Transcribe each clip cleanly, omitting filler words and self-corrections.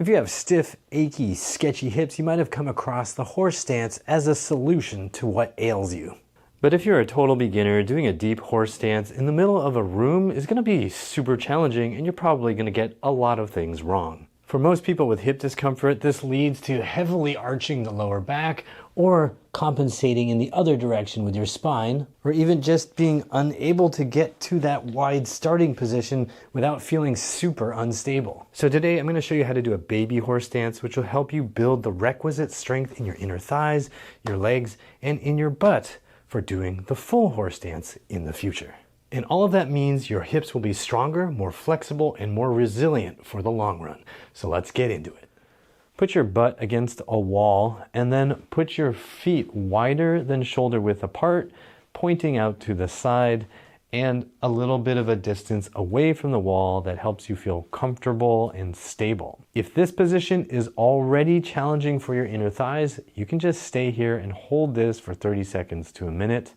If you have stiff, achy, sketchy hips, you might have come across the horse stance as a solution to what ails you. But if you're a total beginner, doing a deep horse stance in the middle of a room is going to be super challenging, and you're probably going to get a lot of things wrong. For most people with hip discomfort, this leads to heavily arching the lower back, or compensating in the other direction with your spine, or even just being unable to get to that wide starting position without feeling super unstable. So today I'm going to show you how to do a baby horse stance, which will help you build the requisite strength in your inner thighs, your legs, and in your butt for doing the full horse stance in the future. And all of that means your hips will be stronger, more flexible, and more resilient for the long run. So let's get into it. Put your butt against a wall and then put your feet wider than shoulder width apart, pointing out to the side and a little bit of a distance away from the wall that helps you feel comfortable and stable. If this position is already challenging for your inner thighs, you can just stay here and hold this for 30 seconds to a minute.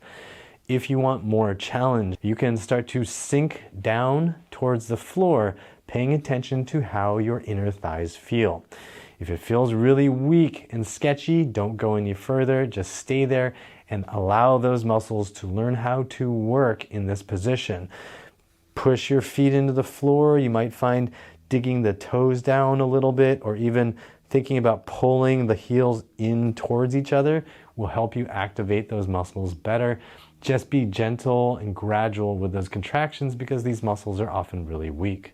If you want more challenge, you can start to sink down towards the floor, paying attention to how your inner thighs feel. If it feels really weak and sketchy, don't go any further, just stay there and allow those muscles to learn how to work in this position. Push your feet into the floor. You might find digging the toes down a little bit, or even thinking about pulling the heels in towards each other will help you activate those muscles better. Just be gentle and gradual with those contractions because these muscles are often really weak.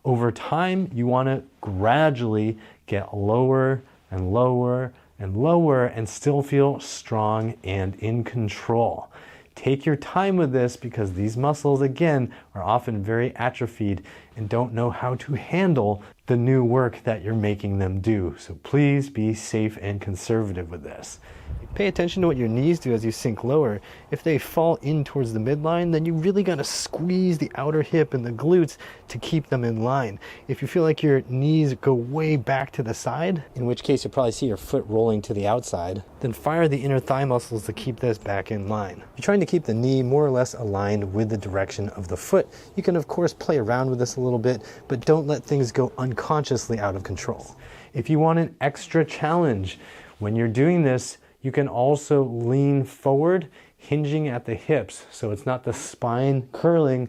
Over time, you want to gradually get lower and lower and lower and still feel strong and in control. Take your time with this because these muscles, again, are often very atrophied and don't know how to handle the new work that you're making them do. So please be safe and conservative with this. Pay attention to what your knees do as you sink lower. If they fall in towards the midline, then you really got to squeeze the outer hip and the glutes to keep them in line. If you feel like your knees go way back to the side, in which case you'll probably see your foot rolling to the outside, then fire the inner thigh muscles to keep this back in line. You're trying to keep the knee more or less aligned with the direction of the foot. You can of course play around with this a little bit, but don't let things go unconsciously out of control. If you want an extra challenge, when you're doing this, you can also lean forward, hinging at the hips. So it's not the spine curling,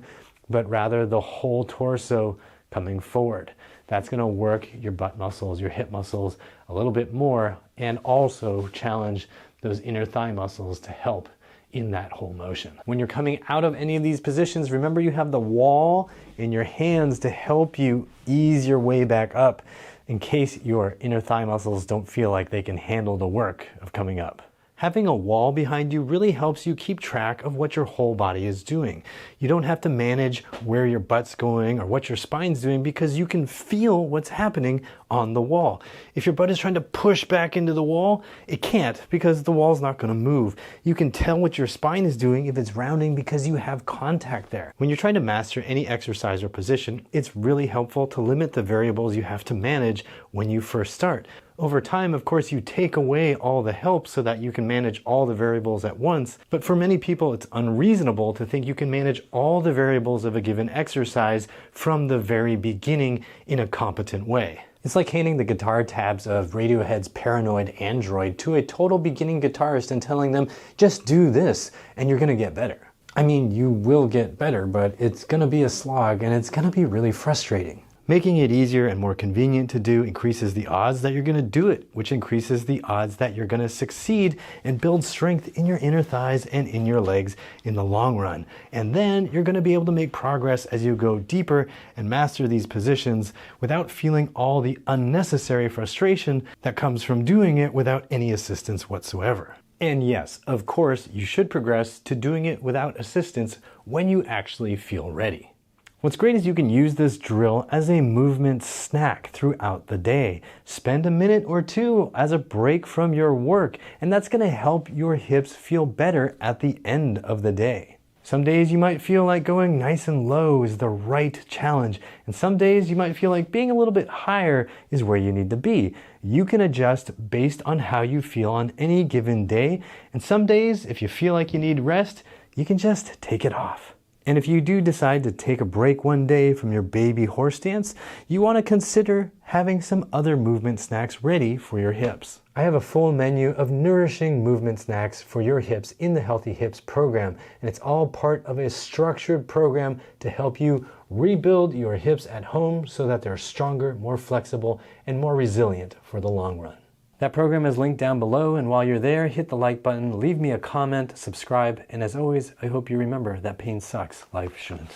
but rather the whole torso coming forward. That's going to work your butt muscles, your hip muscles a little bit more, and also challenge those inner thigh muscles to help in that whole motion. When you're coming out of any of these positions, remember you have the wall in your hands to help you ease your way back up in case your inner thigh muscles don't feel like they can handle the work of coming up. Having a wall behind you really helps you keep track of what your whole body is doing. You don't have to manage where your butt's going or what your spine's doing because you can feel what's happening on the wall. If your butt is trying to push back into the wall, it can't because the wall's not going to move. You can tell what your spine is doing if it's rounding because you have contact there. When you're trying to master any exercise or position, it's really helpful to limit the variables you have to manage when you first start. Over time, of course, you take away all the help so that you can manage all the variables at once. But for many people, it's unreasonable to think you can manage all the variables of a given exercise from the very beginning in a competent way. It's like handing the guitar tabs of Radiohead's Paranoid Android to a total beginning guitarist and telling them, just do this and you're going to get better. I mean, you will get better, but it's going to be a slog and it's going to be really frustrating. Making it easier and more convenient to do increases the odds that you're going to do it, which increases the odds that you're going to succeed and build strength in your inner thighs and in your legs in the long run. And then you're going to be able to make progress as you go deeper and master these positions without feeling all the unnecessary frustration that comes from doing it without any assistance whatsoever. And yes, of course, you should progress to doing it without assistance when you actually feel ready. What's great is you can use this drill as a movement snack throughout the day. Spend a minute or two as a break from your work, and that's going to help your hips feel better at the end of the day. Some days you might feel like going nice and low is the right challenge, and some days you might feel like being a little bit higher is where you need to be. You can adjust based on how you feel on any given day, and some days, if you feel like you need rest, you can just take it off. And if you do decide to take a break one day from your baby horse stance, you want to consider having some other movement snacks ready for your hips. I have a full menu of nourishing movement snacks for your hips in the Healthy Hips program, and it's all part of a structured program to help you rebuild your hips at home so that they're stronger, more flexible, and more resilient for the long run. That program is linked down below, and while you're there, hit the like button, leave me a comment, subscribe, and as always, I hope you remember that pain sucks, life shouldn't.